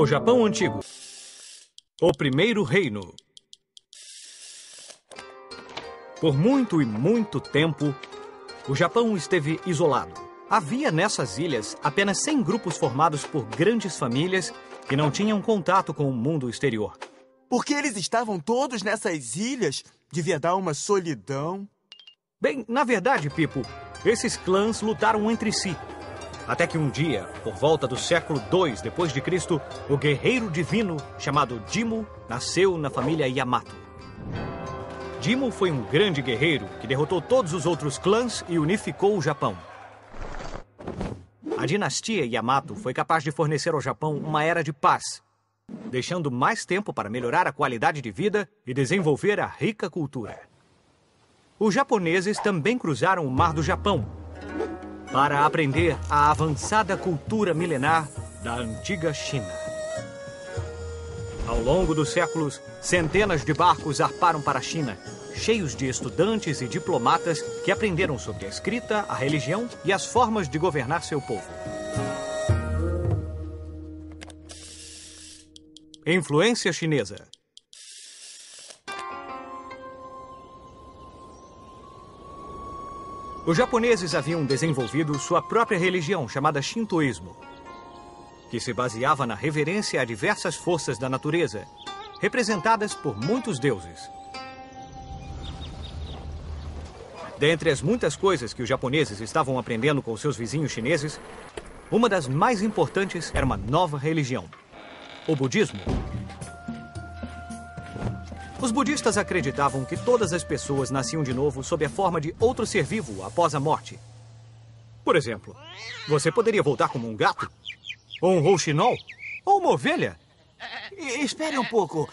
O Japão Antigo. O Primeiro Reino. Por muito e muito tempo, o Japão esteve isolado. Havia nessas ilhas apenas 100 grupos formados por grandes famílias que não tinham contato com o mundo exterior. Porque eles estavam todos nessas ilhas? Devia dar uma solidão. Bem, na verdade, Pipo, esses clãs lutaram entre si. Até que um dia, por volta do século II d.C., o guerreiro divino chamado Jimmu nasceu na família Yamato. Jimmu foi um grande guerreiro que derrotou todos os outros clãs e unificou o Japão. A dinastia Yamato foi capaz de fornecer ao Japão uma era de paz, deixando mais tempo para melhorar a qualidade de vida e desenvolver a rica cultura. Os japoneses também cruzaram o Mar do Japão para aprender a avançada cultura milenar da antiga China. Ao longo dos séculos, centenas de barcos zarparam para a China, cheios de estudantes e diplomatas que aprenderam sobre a escrita, a religião e as formas de governar seu povo. Influência chinesa. Os japoneses haviam desenvolvido sua própria religião, chamada Shintoísmo, que se baseava na reverência a diversas forças da natureza, representadas por muitos deuses. Dentre as muitas coisas que os japoneses estavam aprendendo com seus vizinhos chineses, uma das mais importantes era uma nova religião, o budismo. Os budistas acreditavam que todas as pessoas nasciam de novo sob a forma de outro ser vivo após a morte. Por exemplo, você poderia voltar como um gato, ou um rouxinol, ou uma ovelha. Espere um pouco.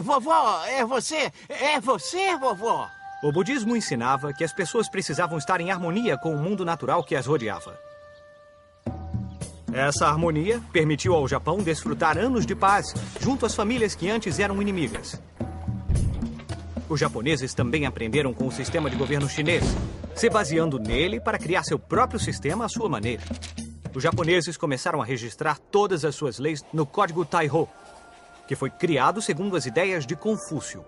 Vovó, é você? É você, vovó? O budismo ensinava que as pessoas precisavam estar em harmonia com o mundo natural que as rodeava. Essa harmonia permitiu ao Japão desfrutar anos de paz junto às famílias que antes eram inimigas. Os japoneses também aprenderam com o sistema de governo chinês, se baseando nele para criar seu próprio sistema à sua maneira. Os japoneses começaram a registrar todas as suas leis no Código Taihō, que foi criado segundo as ideias de Confúcio.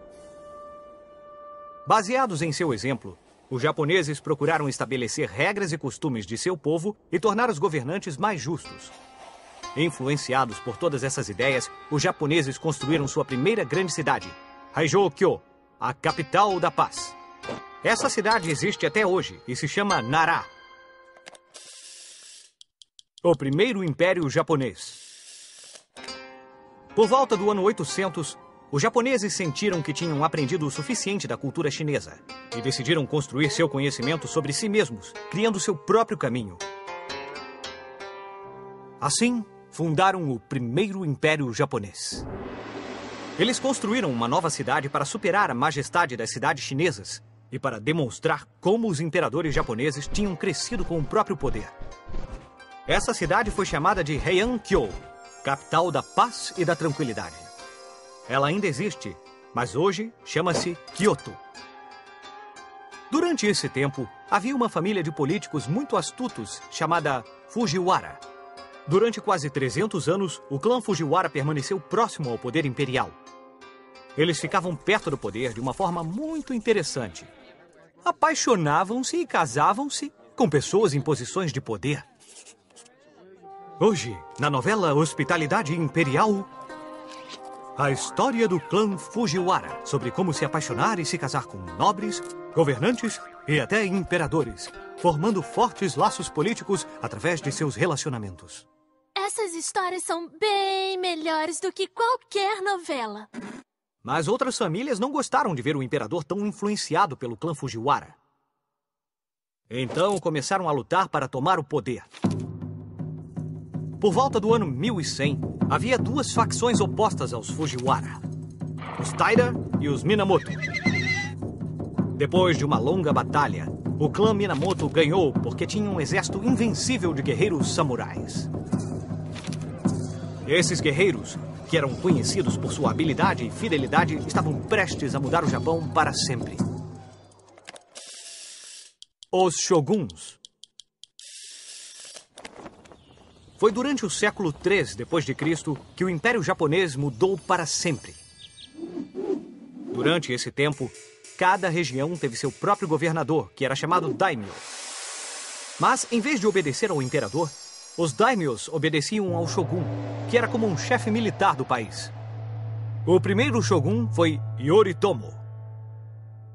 Baseados em seu exemplo, os japoneses procuraram estabelecer regras e costumes de seu povo e tornar os governantes mais justos. Influenciados por todas essas ideias, os japoneses construíram sua primeira grande cidade, Haijōkyō, a capital da paz. Essa cidade existe até hoje e se chama Nara. O primeiro império japonês. Por volta do ano 800, os japoneses sentiram que tinham aprendido o suficiente da cultura chinesa e decidiram construir seu conhecimento sobre si mesmos, criando seu próprio caminho. Assim, fundaram o primeiro império japonês. Eles construíram uma nova cidade para superar a majestade das cidades chinesas e para demonstrar como os imperadores japoneses tinham crescido com o próprio poder. Essa cidade foi chamada de Heian-kyo, capital da paz e da tranquilidade. Ela ainda existe, mas hoje chama-se Kyoto. Durante esse tempo, havia uma família de políticos muito astutos chamada Fujiwara. Durante quase 300 anos, o clã Fujiwara permaneceu próximo ao poder imperial. Eles ficavam perto do poder de uma forma muito interessante. Apaixonavam-se e casavam-se com pessoas em posições de poder. Hoje, na novela Hospitalidade Imperial, a história do clã Fujiwara sobre como se apaixonar e se casar com nobres, governantes e até imperadores, formando fortes laços políticos através de seus relacionamentos. Essas histórias são bem melhores do que qualquer novela. Mas outras famílias não gostaram de ver o imperador tão influenciado pelo clã Fujiwara. Então começaram a lutar para tomar o poder. Por volta do ano 1100, havia duas facções opostas aos Fujiwara: os Taira e os Minamoto. Depois de uma longa batalha, o clã Minamoto ganhou porque tinha um exército invencível de guerreiros samurais. Esses guerreiros, que eram conhecidos por sua habilidade e fidelidade, estavam prestes a mudar o Japão para sempre. Os shoguns. Foi durante o século 3 depois de Cristo que o Império Japonês mudou para sempre. Durante esse tempo, cada região teve seu próprio governador, que era chamado daimyo. Mas, em vez de obedecer ao imperador, os daimyos obedeciam ao shogun, que era como um chefe militar do país. O primeiro shogun foi Yoritomo.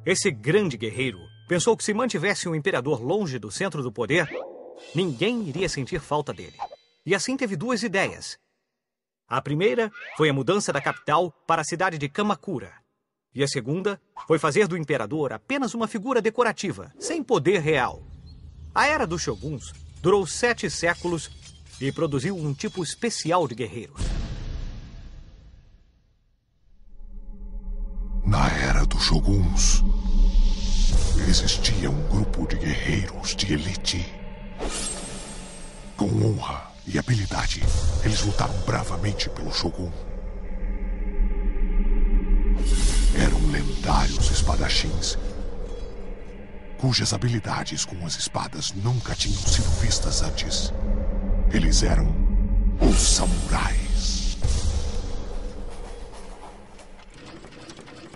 Esse grande guerreiro pensou que se mantivesse o imperador longe do centro do poder, ninguém iria sentir falta dele. E assim teve duas ideias. A primeira foi a mudança da capital para a cidade de Kamakura. E a segunda foi fazer do imperador apenas uma figura decorativa, sem poder real. A era dos shoguns durou 7 séculos e produziu um tipo especial de guerreiros. Na era dos shoguns, existia um grupo de guerreiros de elite. Com honra e habilidade, eles lutaram bravamente pelo shogun. Eram lendários espadachins, cujas habilidades com as espadas nunca tinham sido vistas antes. Eles eram os samurais.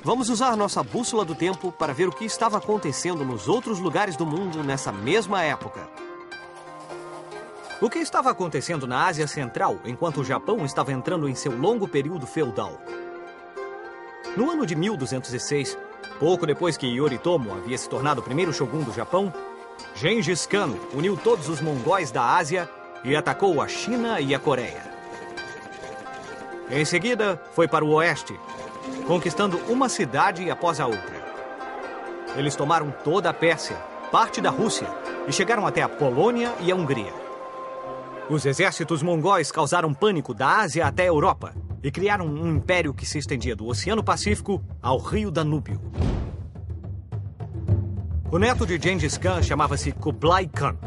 Vamos usar nossa bússola do tempo para ver o que estava acontecendo nos outros lugares do mundo nessa mesma época. O que estava acontecendo na Ásia Central enquanto o Japão estava entrando em seu longo período feudal? No ano de 1206, pouco depois que Yoritomo havia se tornado o primeiro shogun do Japão, Gengis Khan uniu todos os mongóis da Ásia e atacou a China e a Coreia. Em seguida, foi para o oeste, conquistando uma cidade após a outra. Eles tomaram toda a Pérsia, parte da Rússia, e chegaram até a Polônia e a Hungria. Os exércitos mongóis causaram pânico da Ásia até a Europa e criaram um império que se estendia do Oceano Pacífico ao rio Danúbio. O neto de Gengis Khan chamava-se Kublai Khan.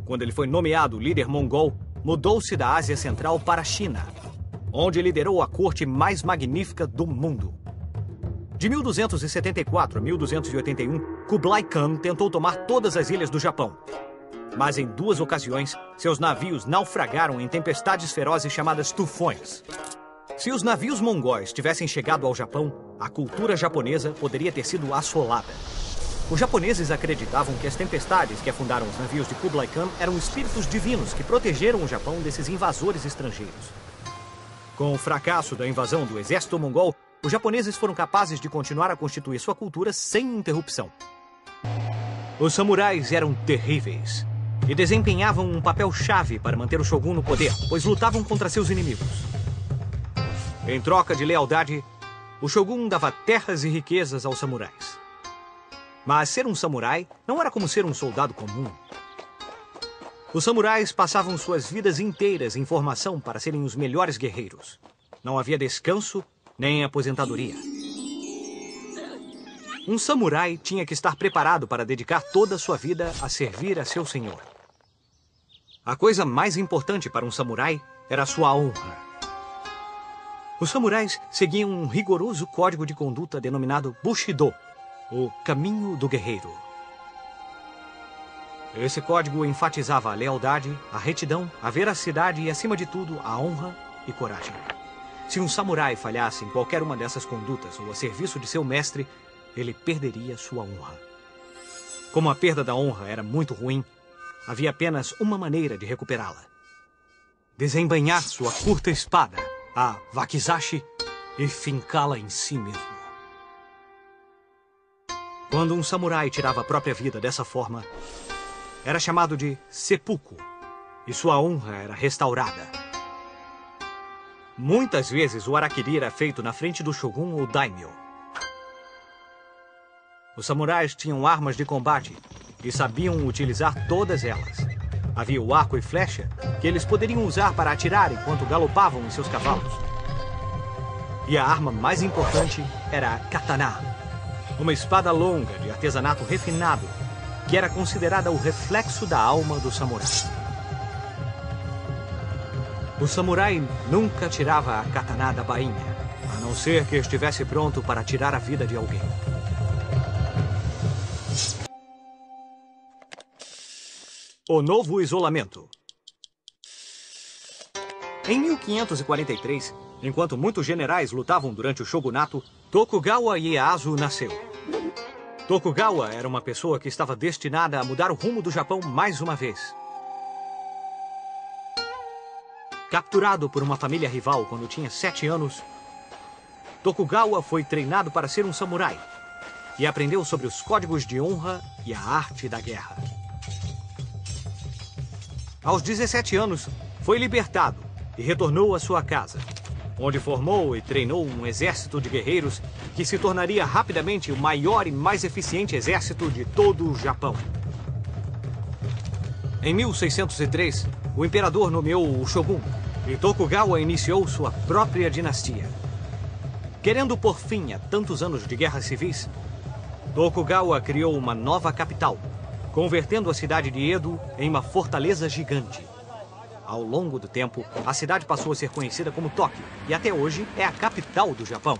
Quando ele foi nomeado líder mongol, mudou-se da Ásia Central para a China, onde liderou a corte mais magnífica do mundo. De 1274 a 1281, Kublai Khan tentou tomar todas as ilhas do Japão. Mas em 2 ocasiões, seus navios naufragaram em tempestades ferozes chamadas tufões. Se os navios mongóis tivessem chegado ao Japão, a cultura japonesa poderia ter sido assolada. Os japoneses acreditavam que as tempestades que afundaram os navios de Kublai Khan eram espíritos divinos que protegeram o Japão desses invasores estrangeiros. Com o fracasso da invasão do exército mongol, os japoneses foram capazes de continuar a constituir sua cultura sem interrupção. Os samurais eram terríveis e desempenhavam um papel-chave para manter o shogun no poder, pois lutavam contra seus inimigos. Em troca de lealdade, o shogun dava terras e riquezas aos samurais. Mas ser um samurai não era como ser um soldado comum. Os samurais passavam suas vidas inteiras em formação para serem os melhores guerreiros. Não havia descanso nem aposentadoria. Um samurai tinha que estar preparado para dedicar toda a sua vida a servir a seu senhor. A coisa mais importante para um samurai era a sua honra. Os samurais seguiam um rigoroso código de conduta denominado Bushido, o caminho do guerreiro. Esse código enfatizava a lealdade, a retidão, a veracidade e, acima de tudo, a honra e coragem. Se um samurai falhasse em qualquer uma dessas condutas ou a serviço de seu mestre, ele perderia sua honra. Como a perda da honra era muito ruim, havia apenas uma maneira de recuperá-la: desembainhar sua curta espada, a wakizashi, e fincá-la em si mesmo. Quando um samurai tirava a própria vida dessa forma, era chamado de seppuku, e sua honra era restaurada. Muitas vezes o harakiri era feito na frente do shogun ou daimyo. Os samurais tinham armas de combate e sabiam utilizar todas elas. Havia o arco e flecha, que eles poderiam usar para atirar enquanto galopavam em seus cavalos. E a arma mais importante era a katana, uma espada longa de artesanato refinado, que era considerada o reflexo da alma do samurai. O samurai nunca tirava a katana da bainha, a não ser que estivesse pronto para tirar a vida de alguém. O novo isolamento. Em 1543, enquanto muitos generais lutavam durante o shogunato, Tokugawa Ieyasu nasceu. Tokugawa era uma pessoa que estava destinada a mudar o rumo do Japão mais uma vez. Capturado por uma família rival quando tinha 7 anos, Tokugawa foi treinado para ser um samurai e aprendeu sobre os códigos de honra e a arte da guerra. Aos 17 anos, foi libertado e retornou à sua casa, onde formou e treinou um exército de guerreiros que se tornaria rapidamente o maior e mais eficiente exército de todo o Japão. Em 1603, o imperador nomeou o shogun e Tokugawa iniciou sua própria dinastia. Querendo pôr fim a tantos anos de guerras civis, Tokugawa criou uma nova capital, convertendo a cidade de Edo em uma fortaleza gigante. Ao longo do tempo, a cidade passou a ser conhecida como Tóquio e até hoje é a capital do Japão.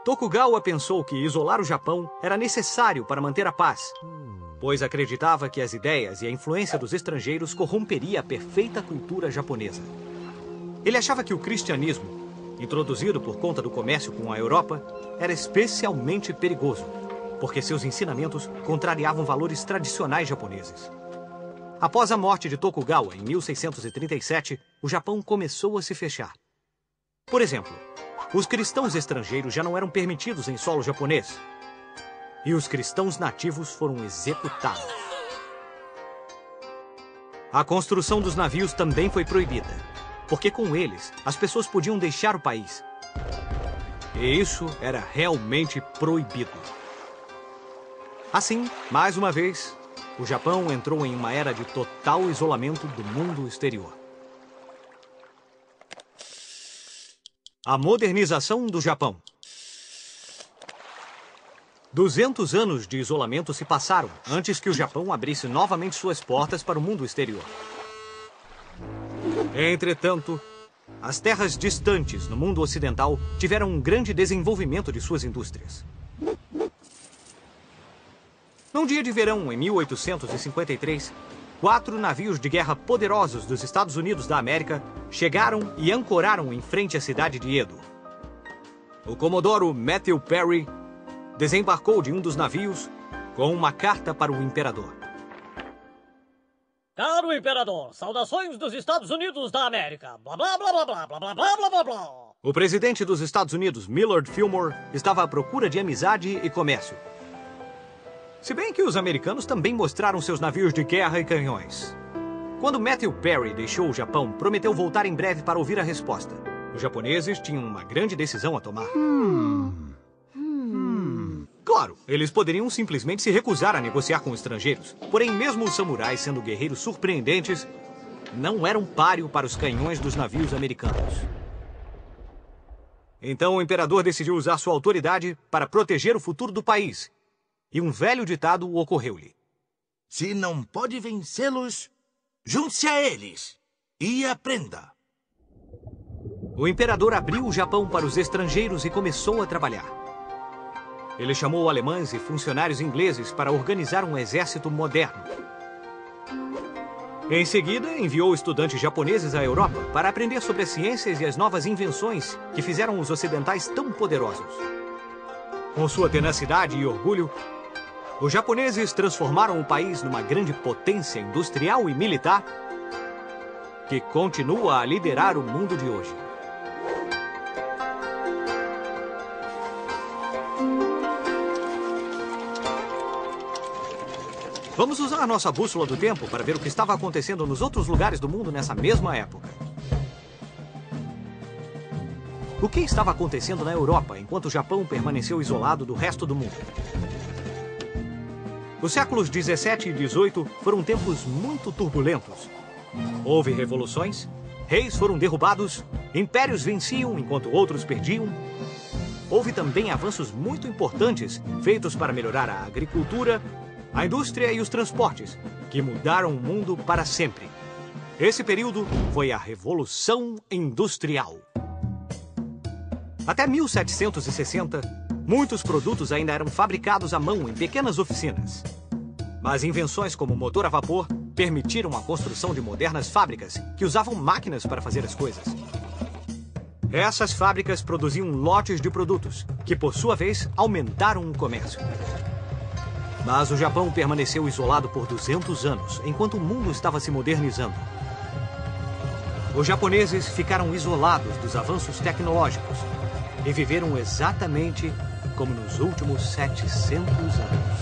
Tokugawa pensou que isolar o Japão era necessário para manter a paz, pois acreditava que as ideias e a influência dos estrangeiros corromperia a perfeita cultura japonesa. Ele achava que o cristianismo, introduzido por conta do comércio com a Europa, era especialmente perigoso, porque seus ensinamentos contrariavam valores tradicionais japoneses. Após a morte de Tokugawa, em 1637, o Japão começou a se fechar. Por exemplo, os cristãos estrangeiros já não eram permitidos em solo japonês, e os cristãos nativos foram executados. A construção dos navios também foi proibida, porque com eles as pessoas podiam deixar o país. E isso era realmente proibido. Assim, mais uma vez, o Japão entrou em uma era de total isolamento do mundo exterior. A modernização do Japão. 200 anos de isolamento se passaram antes que o Japão abrisse novamente suas portas para o mundo exterior. Entretanto, as terras distantes no mundo ocidental tiveram um grande desenvolvimento de suas indústrias. Num dia de verão, em 1853, 4 navios de guerra poderosos dos Estados Unidos da América chegaram e ancoraram em frente à cidade de Edo. O comodoro Matthew Perry desembarcou de um dos navios com uma carta para o imperador. Caro imperador, saudações dos Estados Unidos da América. Blá, blá, blá, blá, blá, blá, blá, blá, blá, blá. O presidente dos Estados Unidos, Millard Fillmore, estava à procura de amizade e comércio. Se bem que os americanos também mostraram seus navios de guerra e canhões. Quando Matthew Perry deixou o Japão, prometeu voltar em breve para ouvir a resposta. Os japoneses tinham uma grande decisão a tomar. Claro, eles poderiam simplesmente se recusar a negociar com estrangeiros. Porém, mesmo os samurais, sendo guerreiros surpreendentes, não eram páreo para os canhões dos navios americanos. Então o imperador decidiu usar sua autoridade para proteger o futuro do país. E um velho ditado ocorreu-lhe. Se não pode vencê-los, junte-se a eles e aprenda. O imperador abriu o Japão para os estrangeiros e começou a trabalhar. Ele chamou alemães e funcionários ingleses para organizar um exército moderno. Em seguida, enviou estudantes japoneses à Europa para aprender sobre as ciências e as novas invenções que fizeram os ocidentais tão poderosos. Com sua tenacidade e orgulho, os japoneses transformaram o país numa grande potência industrial e militar que continua a liderar o mundo de hoje. Vamos usar nossa bússola do tempo para ver o que estava acontecendo nos outros lugares do mundo nessa mesma época. O que estava acontecendo na Europa enquanto o Japão permaneceu isolado do resto do mundo? Os séculos 17 e 18 foram tempos muito turbulentos. Houve revoluções, reis foram derrubados, impérios venciam enquanto outros perdiam. Houve também avanços muito importantes feitos para melhorar a agricultura, a indústria e os transportes, que mudaram o mundo para sempre. Esse período foi a Revolução Industrial. Até 1760, muitos produtos ainda eram fabricados à mão em pequenas oficinas. Mas invenções como o motor a vapor permitiram a construção de modernas fábricas que usavam máquinas para fazer as coisas. Essas fábricas produziam lotes de produtos, que por sua vez aumentaram o comércio. Mas o Japão permaneceu isolado por 200 anos, enquanto o mundo estava se modernizando. Os japoneses ficaram isolados dos avanços tecnológicos e viveram exatamente como nos últimos 700 anos.